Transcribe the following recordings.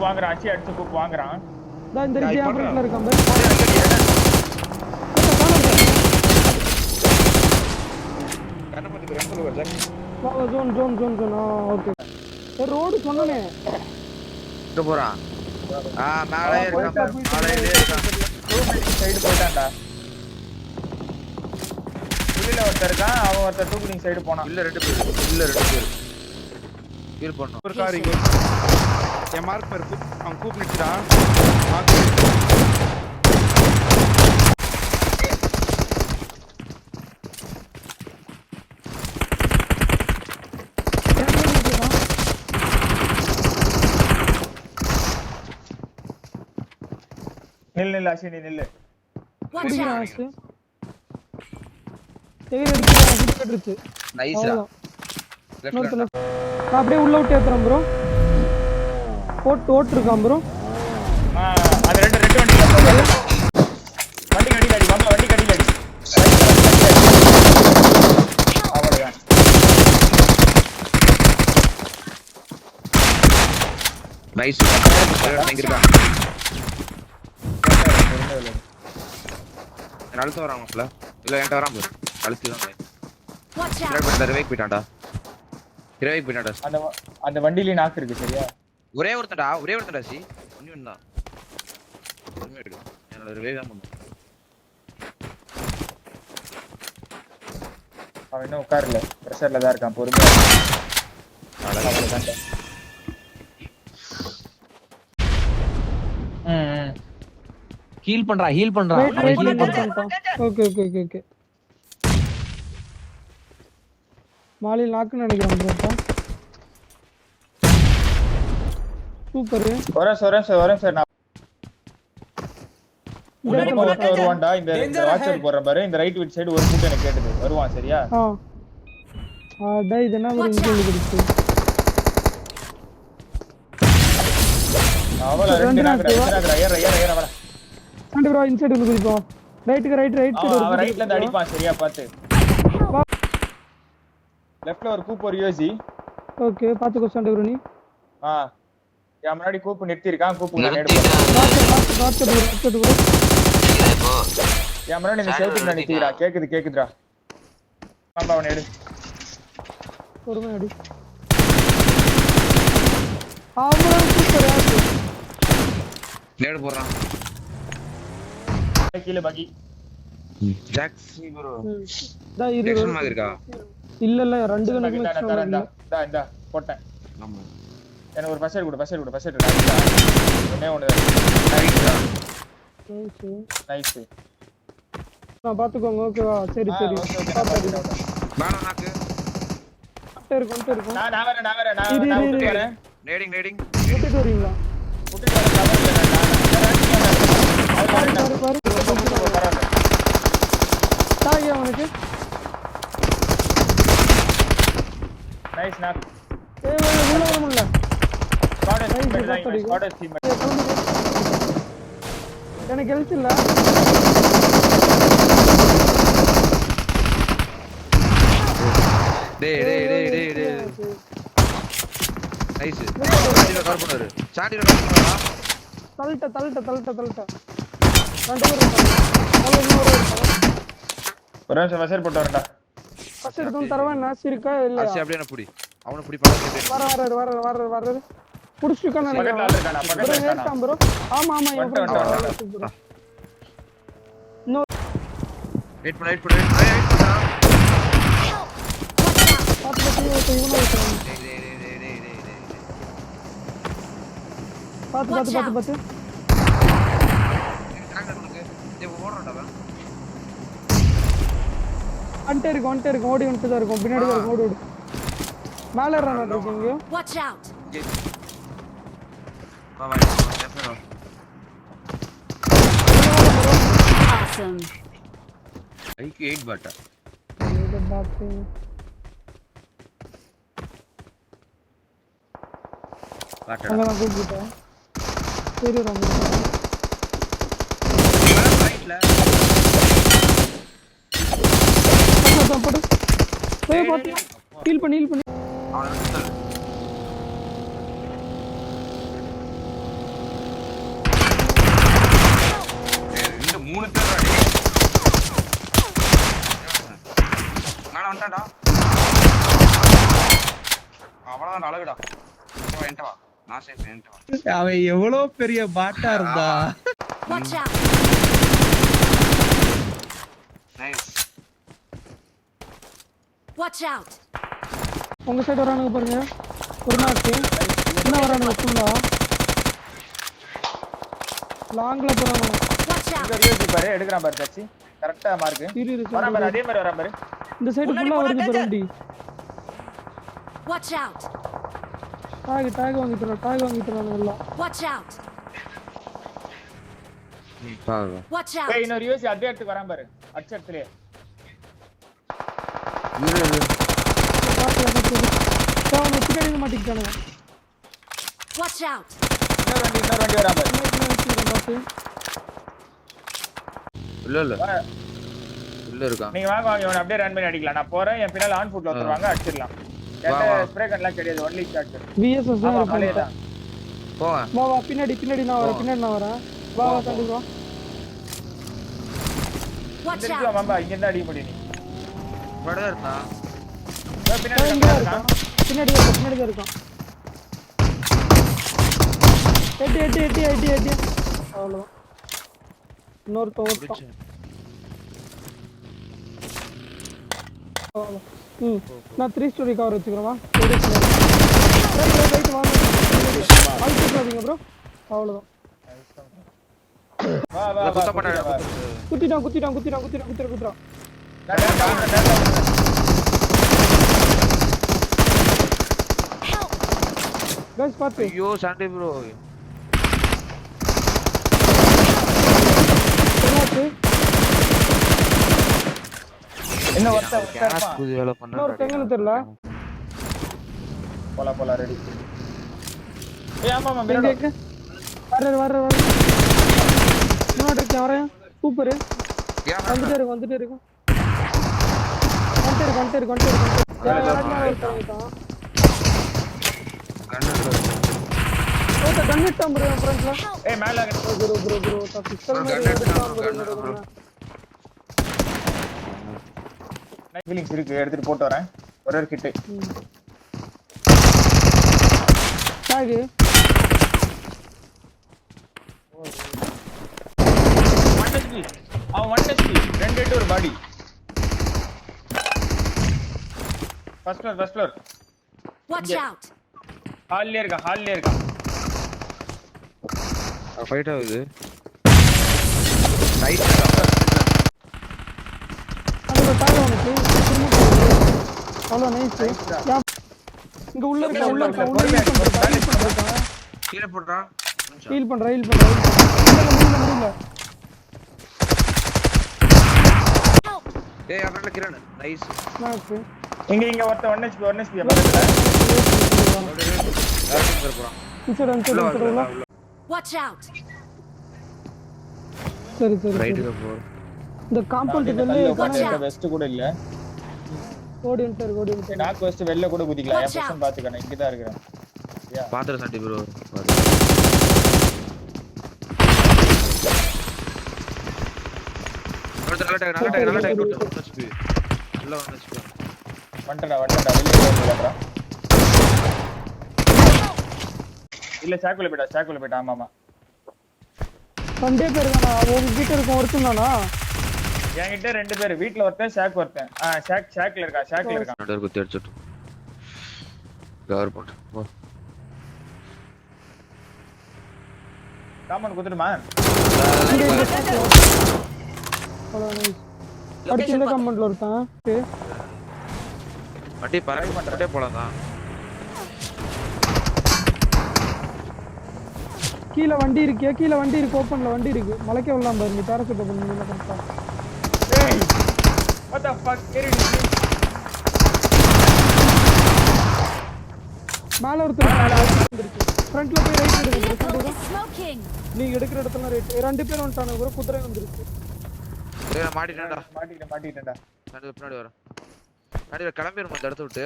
கூப் வாங்குறான். அச்சி அடிச்சு கூப் வாங்குறான். இந்த ரிஜியா ஃப்ரண்ட்ல இருக்கான் பாரு. கண்ணமத்துக்கு ரெண்டல் வர ஜாக். ஜோன் ஓகே. ரோட் சொன்னனே. எங்க போறான்? மேலே இருக்கான். மேலே இருக்கான். சைடு போய்ட்டான்டா. உள்ள ஒருத்தர் இருக்கான். அவன் ஒருத்தர் டூபிளிங் சைடு போனான். இல்ல ரெண்டு பேர். ஹீல் பண்ணனும். ஒரு கார் இங்க. என் மார்க் பேர் அவன் கூப்பிடுறான். நில்லு அஸ்வினி நில்லு. நைஸ். அப்படியே உள்ள விட்டு ஏத்துறேன் ப்ரோ. ஓட்டு இருக்கான் ப்ரோ. அது ரெண்டு வண்டி அடியில அடி வாங்க. வண்டி அடியில அடி. அவ்வளவுதான். நைஸ். எங்க இருக்கான்? அழுத்து வராங்கல. இல்ல என்கிட்ட வரான் ப்ரோ. அழுத்து தான். ரிவைக் போய்ட்டான்டா. அந்த வண்டியில நாக்கு இருக்கு சரியா? ஒரே ஒருத்தடா சி. ஒண்ணு தான். என்னோட ரிவைவ் தான் பண்ணு. அவன் இன்னும் உட்காரல. பிரஷர்ல தான் இருக்கான். பொறுமையா. அவ்வளவுதான். ஹீல் பண்றா. ஓகே. மாலி லாக்னு நினைக்கிறேன் ப்ரோப்பா. சூப்பர். ஒரே சார் நான் வருவான்டா. இந்த வாட்சர் போற பாரு. இந்த ரைட் விட் சைடு ஒரு கூட்டம் எனக்கு கேட்டது. வருவான் சரியா? டேய் இதென்ன ஒரு இன்ஜின் குடிச்சு. அவள ரெண்டு நாக்குற ஏற வர. ஆண்டி ப்ரோ இன்சைட் வந்து குடிப்போம். Right side. அவன் ரைட்ல இருந்து அடிப்பான் சரியா பாத்து. லெஃப்ட்ல ஒரு கூப் ஒரு யூசி. ஓகே பாத்துக்கோ சாண்டி ப்ரோ நீ. என் முன்னாடி கூப் நிறுத்தி இருக்கான். கூப் நேடு ப்ரோ. என் முன்னாடி இந்த சேவுக்கு நிறுத்திடா. கேக்குதுடா. நம்ம அவனை எடு. பொறுமையா அடி. ஆமா சூப்பர். நேடு போறான். கீழ பாக்கி. ஜாக்ஸ் ப்ரோ. டா இரு. டெக்ஷன் மாதிரி இருக்கா? இல்ல ரெண்டு கணக்கு இந்தா போட்டேன். ஆமா. எனக்கு ஒரு ஃபர்ஸ்ட் எய்ட் ஒண்ணே ஒண்ணு. நைஸ். நான் பாத்துக்கோங்க ஓகேவா? சரி. பானா நாக்கு. கொண்டு இருக்கோம். நான் வரேன். நேடிங். விட்டுட்டு வரீங்களா? பாரு. தாங்க அவனுக்கு. Nice knock. உள்ள வர முடியல. எனக்கு ஹெல்த் இல்ல. டேய். நைஸ். சாண்டில கவர் பண்ணாரு. தள்ளிட்ட. ரெண்டு பேர் இருக்காங்க. ஒரு நிமிஷம் மெசேஜ் போட்டு வரேன்டா. ஃபர்ஸ்ட் எடுத்து தரவா நாசி இருக்கா இல்ல? அசி அப்படியே நான் புடி. அவனை புடி பாரு. வர. புடிச்சுக்கானே நினைக்கிறேன். பக்கத்துல இருக்கான் ப்ரோ. ஆமா என் ஃப்ரெண்ட். நோ வெயிட் பண்ணு. பாத்து. அண்டே இருக்கு. ஓடி வந்துட்டு தான் இருக்கும். பின்னாடி தான் இருக்கும். ஓடு. மேல ரன் இருக்கீங்க. Watch out. Awesome. ஐக்கு 8 பாட்டா. இது பாத்து. அங்க நான் கூப்பிட்டேன். சரி ராமு. ரைட்ல. போடு. போய் பாத்து. ஹீல் பண்ணி. வந்துட்டான்டா. அவ்வளவுதான் அழகுடா. வா என்கிட்ட வா. நான் சேஃப் என்கிட்ட வா. அவன் எவ்வளவு பெரிய பாட்டா இருந்தா. Watch out! Nice. Watch out! உங்க சைடு வரானுங்க பாருங்க. ஒரு நாக்கு. என்ன வரானுங்க ஃபுல்லா? லாங்ல போறானுங்க. Watch out! இங்க ரியோசி பாரு எடுக்கறான் பாரு சச்சி கரெக்ட்டா மார்க் இரு வரான் பாரு அதே மாதிரி வரான் பாரு இந்த சைடு ஃபுல்லா வருது பாரு வண்டி. Watch out! டாக் வாங்கிட்டறானுங்க எல்லாம். Watch out! பாரு. Watch out! ஏய் இன்னொரு ரியோசி அதே இடத்துக்கு வரான் பாரு அச்சட்லயே அவனை பின்னாடி மாட்டிக்கிட்டானுங்க. Watch out! இன்னொரு வண்டி வரான் பாரு இல்ல உள்ள இருக்கான். நீங்க வாங்க இவனை அப்படியே ரன் பண்ணி அடிக்கலாம் நான் போறேன் என் பின்னால ஆன் ஃபுட்ல வந்துருவாங்க அடிச்சிடலாம் ஸ்ப்ரே கன்லாம் கிடையாது ஒன்லி ஷாட் விஎஸ்எஸ் ஆமா தான் மலையே தான் போங்க. வா பின்னாடி நான் வரேன். வா தள்ளி வா. Watch இங்க out! மாமா இங்க இருந்து அடிக்க முடியும் நீ படவே இருந்தான். பின்னாடி இங்க இருக்கான் பின்னாடி தான் இருக்கான். எட்டி அவ்வளோ. இன்னொருத்தன் நான் 3 ஸ்டோரி கவர் வச்சுக்கிறேன். ப்ரோ அவ்வளோதான். வா வா குத்த மாட்டான். குத்திட்டான். கைஸ் பாத்து ஐயோ சண்டே ப்ரோ. என்னாச்சு? என்ன வர்த்த கேஸ் புது வேலை பண்ணா. இன்னொரு எங்கன்னு தெரியல. போலாம் ரெடி ஏய் ஆமா ஆமா எங்க மிரடோ எங்க? வர முன்னாடி இருக்கேன் வரேன். சூப்பர். வந்துட்டே இருக்கு. கண்ணிட்டான் ப்ரோ ஃப்ரண்ட்ல. ஏய் மேல ப்ரோ பிஸ்டல் மாதிரி எடுத்தான் ப்ரோ. நைட் ஃபீலிங்ஸ் இருக்கு எடுத்துட்டு போட்டு வரேன் ஒரு கிட் டாக் அவன் 1 HP 2 ஹெட் ஒரு பாடி ஃபர்ஸ்ட் ஃப்ளோர் Watch out! ஹால்ல இருக்கான் ஃபைட் ஆகுது. ரைட் அதுல டாக் வந்துச்சு. அவ்வளோ நைஸ். இங்க உள்ள இருக்க கீழ போடுறா. ஹீல் பண்றேன். முடியல. ஏய் அவன்ல கிரண் நைஸ். மேட்ச் இங்க ஒருத்த 1 HP பக்கத்துல யாருக்கு போறான். Incident Watch out! சரி ரைட்டுல போ. இந்த காம்பவுண்ட் வெளிய வெஸ்ட் கூட இல்ல ஓடி வந்து நாக் வெஸ்ட் வெளில கூட குதிக்கலாம் என் பொசிஷன் பாத்துக்க நான் இங்க தான் இருக்கேன் யா பாத்துற சண்டி ப்ரோ. நல்ல டைம் கொடுத்து நல்ல வந்துச்சு. வந்துடா வெளிய போறடா இல்ல சாக்குல போய்டா ஆமாமா ரெண்டே பேர் தானா உங்க கிட்ட இருக்க ஒருத்தன் தானா என்கிட்ட 2 பேர் வீட்ல ஒருத்தன் ஒருத்தன் ஷாக்ல இருக்கான் நடுவர் குத்தி அடிச்சிட்டு கவர் போட்டு போ. காமன் குத்துடுமா அடுத்து இந்த காம்பவுண்ட்ல ஒருத்தன் வண்டி பறக்க மாட்டே போலாம் தான். கீழ வண்டி இருக்கு ஓபன்ல வண்டி இருக்கு மலைக்க விடலாம் பாரு நீ பேராசூட் ஓபன் பண்ணி கரெக்ட்டா. ஏய் what the fuck கேரிடி மேல ஒருத்தன் வந்துருச்சு ஃப்ரண்ட்ல போய் ரைட் எடுங்க Smoking! நீங்க எடுக்கிற இடத்துல ரைட் 2 பேர் வந்துட்டாங்க ப்ரோ குதிரை வந்துருச்சு. ஏய் நான் மாட்டிட்டேன்டா. மாட்டிட்டேன்டா நடுவர் பின்னாடி வர. நடுவர் கிளம்பிரும் அந்த இடத்த விட்டு.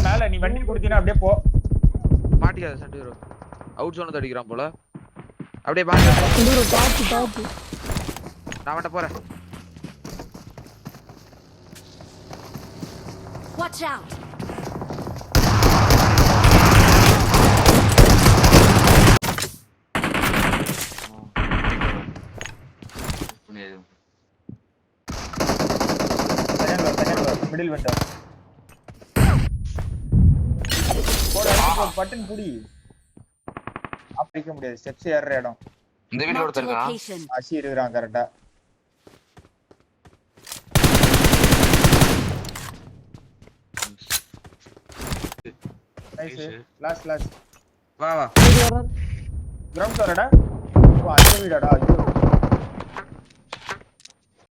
மேல நீ வண்டி குடுத்தினா அப்படியே போ. மாட்டிக்காத சண்டி ப்ரோ. அவுட் ஜோன் அடிக்கிறான் போல. அப்படியே பாங்க. ப்ரோ டாப் நான் வண்ட போறேன். Watch out! செகண்ட் வா மிடில் விண்டோ பட்டன் புடி அடிக்க முடியாது ஸ்டெப்ஸ் ஏறுற இடம் இந்த வீட்ல Marked a ஒருத்தர் இருக்கான் location. அசி இருக்கான் கரெக்ட்டா நைஸ் லாஸ்ட் வா வா இது வர கிரவுண்ட் ஃப்ளோரடா ஓ அந்த வீடாடா ஐயோ